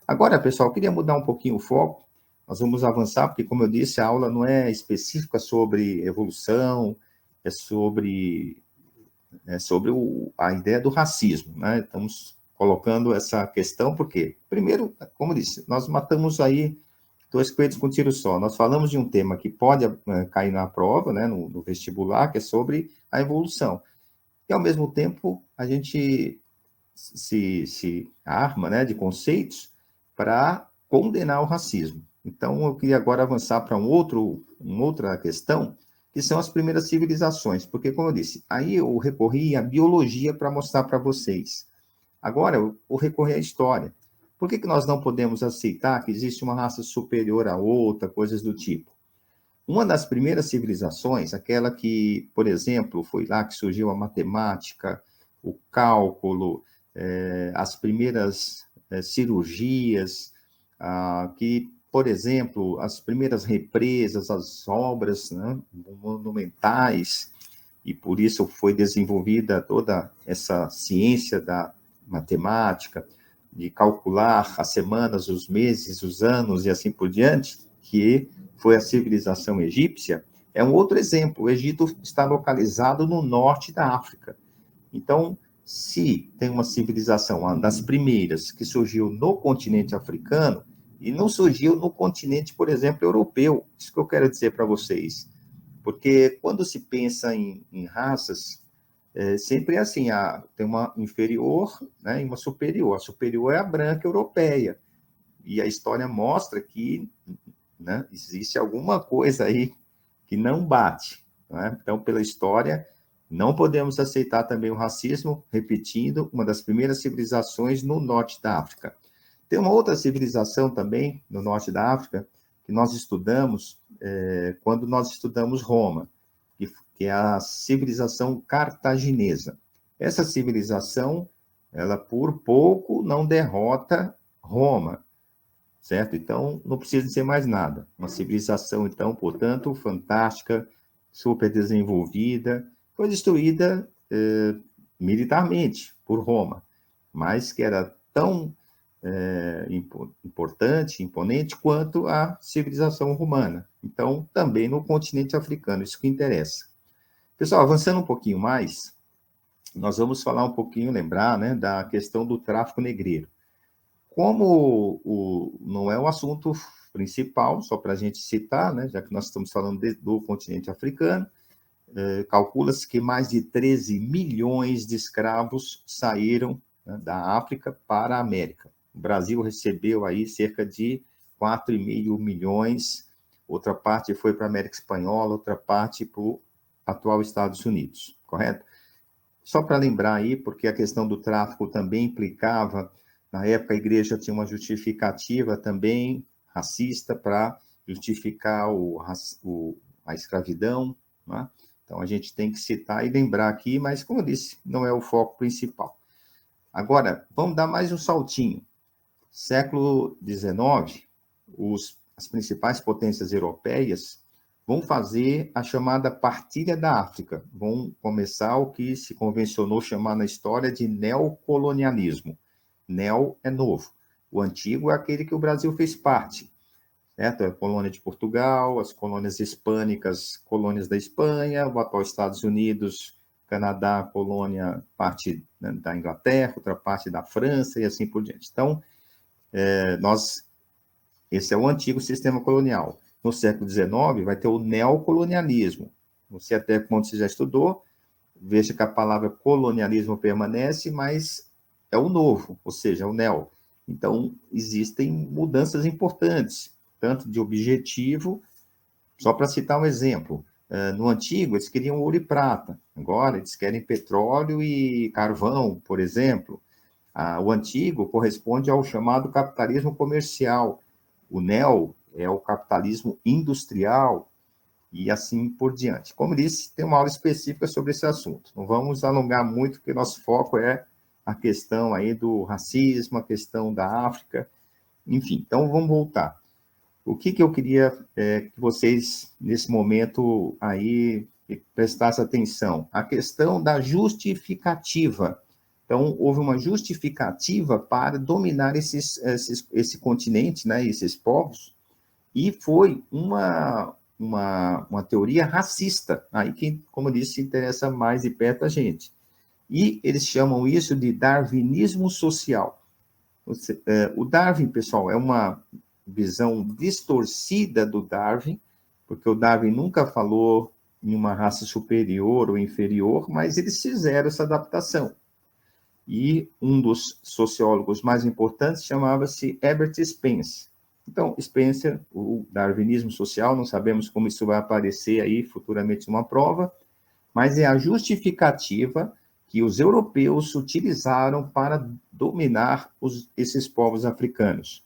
Agora, pessoal, eu queria mudar um pouquinho o foco. Nós vamos avançar, porque, como eu disse, a aula não é específica sobre evolução, é sobre, a ideia do racismo, né? Estamos colocando essa questão, porque, primeiro, como eu disse, nós matamos aí dois coelhos com um tiro só. Nós falamos de um tema que pode cair na prova, né, no vestibular, que é sobre a evolução. E, ao mesmo tempo, a gente se arma, né, de conceitos para condenar o racismo. Então, eu queria agora avançar para uma outra questão, que são as primeiras civilizações, porque, como eu disse, aí eu recorri à biologia para mostrar para vocês. Agora, eu vou recorrer à história. Por que nós não podemos aceitar que existe uma raça superior à outra, coisas do tipo? Uma das primeiras civilizações, aquela que, por exemplo, foi lá que surgiu a matemática, o cálculo, as primeiras cirurgias, que, por exemplo, as primeiras represas, as obras, né, monumentais, e por isso foi desenvolvida toda essa ciência da matemática, de calcular as semanas, os meses, os anos e assim por diante, que foi a civilização egípcia, é um outro exemplo. O Egito está localizado no norte da África. Então, se tem uma civilização, uma das primeiras, que surgiu no continente africano, e não surgiu no continente, por exemplo, europeu, isso que eu quero dizer para vocês. Porque quando se pensa em raças, sempre é assim, tem uma inferior, né, e uma superior. A superior é a branca europeia. E a história mostra que, né, existe alguma coisa aí que não bate. Né? Então, pela história, não podemos aceitar também o racismo, repetindo, uma das primeiras civilizações no norte da África. Tem uma outra civilização também no norte da África que nós estudamos quando nós estudamos Roma, que é a civilização cartaginesa. Essa civilização, ela por pouco não derrota Roma, certo? Então, não precisa dizer mais nada. Uma civilização, então, portanto, fantástica, super desenvolvida, foi destruída militarmente por Roma, mas que era tão importante, imponente, quanto a civilização romana. Então, também no continente africano, isso que interessa. Pessoal, avançando um pouquinho mais, nós vamos falar um pouquinho, lembrar, né, da questão do tráfico negreiro. Como não é o assunto principal, só para a gente citar, né, já que nós estamos falando do continente africano, calcula-se que mais de 13 milhões de escravos saíram, né, da África para a América. O Brasil recebeu aí cerca de 4,5 milhões, outra parte foi para a América Espanhola, outra parte para o atual Estados Unidos, correto? Só para lembrar aí, porque a questão do tráfico também implicava, na época a igreja tinha uma justificativa também racista para justificar a escravidão, né? Então a gente tem que citar e lembrar aqui, mas como eu disse, não é o foco principal. Agora, vamos dar mais um saltinho. Século XIX, as principais potências europeias vão fazer a chamada partilha da África, vão começar o que se convencionou chamar na história de neocolonialismo. Neo é novo, o antigo é aquele que o Brasil fez parte, certo? A colônia de Portugal, as colônias hispânicas, colônias da Espanha, o atual Estados Unidos, Canadá, colônia, parte, né, da Inglaterra, outra parte da França e assim por diante. Então, esse é o antigo sistema colonial. No século XIX, vai ter o neocolonialismo. Você até, quando você já estudou, veja que a palavra colonialismo permanece, mas é o novo, ou seja, é o neo. Então, existem mudanças importantes, tanto de objetivo, só para citar um exemplo. No antigo, eles queriam ouro e prata. Agora, eles querem petróleo e carvão, por exemplo. O antigo corresponde ao chamado capitalismo comercial. O neo é o capitalismo industrial e assim por diante. Como disse, tem uma aula específica sobre esse assunto. Não vamos alongar muito, porque nosso foco é a questão aí do racismo, a questão da África, enfim. Então, vamos voltar. O que eu queria que vocês, nesse momento aí, prestassem atenção? A questão da justificativa Então, houve uma justificativa para dominar esse continente, né, esses povos, e foi uma teoria racista, aí que, como eu disse, interessa mais de perto a gente. E eles chamam isso de darwinismo social. O Darwin, pessoal, é uma visão distorcida do Darwin, porque o Darwin nunca falou em uma raça superior ou inferior, mas eles fizeram essa adaptação. E um dos sociólogos mais importantes chamava-se Herbert Spencer. Então, Spencer, o darwinismo social, não sabemos como isso vai aparecer aí futuramente numa prova, mas é a justificativa que os europeus utilizaram para dominar esses povos africanos.